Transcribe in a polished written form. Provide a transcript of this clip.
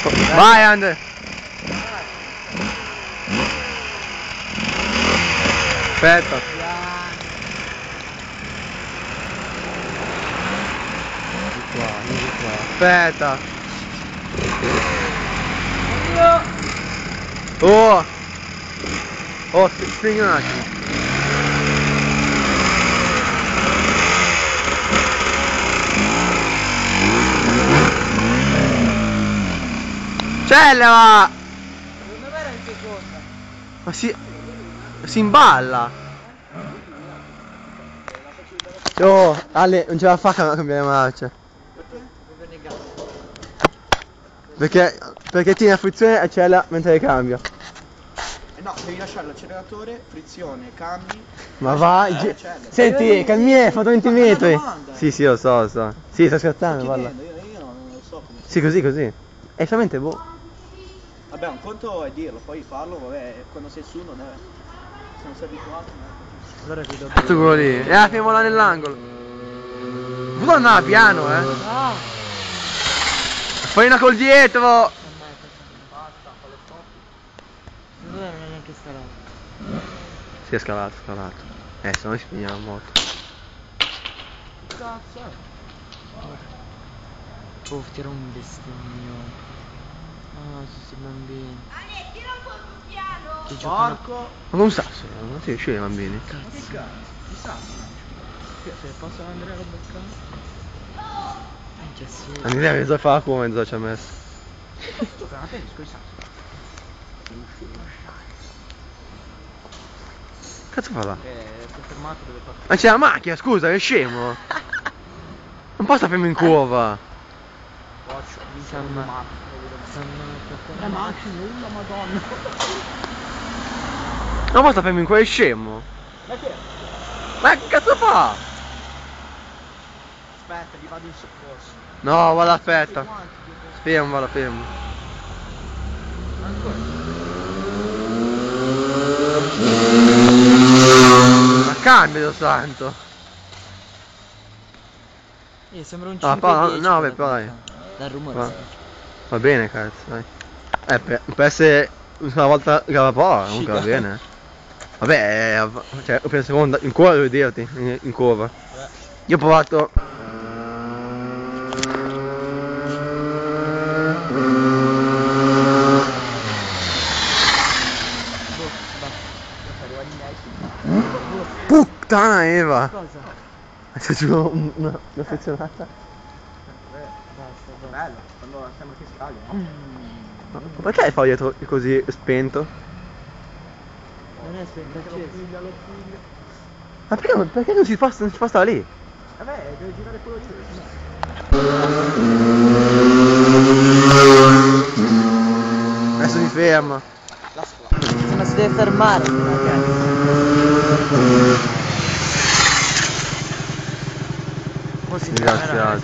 Vai Andre! Aspetta! Di qua. Aspetta! Oh! Oh, spegni un attimo! Accelera! Secondo me era in seconda. Ma si imballa! Oh, Ale, non ce la fa a cambiare marcia. Perché tiene la frizione e accelera mentre cambia. No, devi lasciare l'acceleratore, frizione, cambi. Ma vai, senti, Calmiere, fa 20 metri. Sì, lo so. Sì, sto scherzando, guarda. Io non lo so come. Sì, così. E solamente boh. Vabbè, un conto è dirlo, poi farlo, vabbè, quando sei su non è. Se non sei abituato, allora ti do. Cazzo quello lì. La fermo là nell'angolo. Tu non andava piano, eh. No! Fai una col dietro. Basta, con le stop. Non è neanche scalato. Si è scalato. Se no si finiva la moto. Cazzo è? Ti era un bestemmione. Ah, questi bambini. Ale, tira un po' più piano! Che giocano. Ma con un sasso, non si riusciva i bambini. Cazzo. Ma che cazzo? Di sassi? Se posso andare a beccare? Già sì. Andrea mezzo fa come mezzo ci ha messo. Gioca a tennis con i sassi. Cazzo fa là? Si è fermato dove fa. Ma c'è la macchina, scusa, che scemo! Non posso fermo in curva! Ma anche nulla, madonna. Non posso fermo in curva, è scemo! Ma che? Ma che cazzo fa? Aspetta, gli vado in soccorso. No, vado, aspetta. Fermo. Ma cambio santo! Sembra un 5-10. Ah, no, vabbè, dai. Dal rumore. Va bene, cazzo, dai. Per essere una volta che va poco, comunque va bene. Vabbè, cioè, per seconda, in curva devo dirti, in curva. Io ho provato. Puttana Eva! Cosa? C'è giù una fezionata. Basta. Bello, quando sembra che scali. Ma perché fai dietro così spento? Non è spento, acceso. Ma perché non si fa stare lì? Vabbè, devi girare quello lì. Adesso mi ferma. Ma si deve fermare, ragazzi. Disgraziato.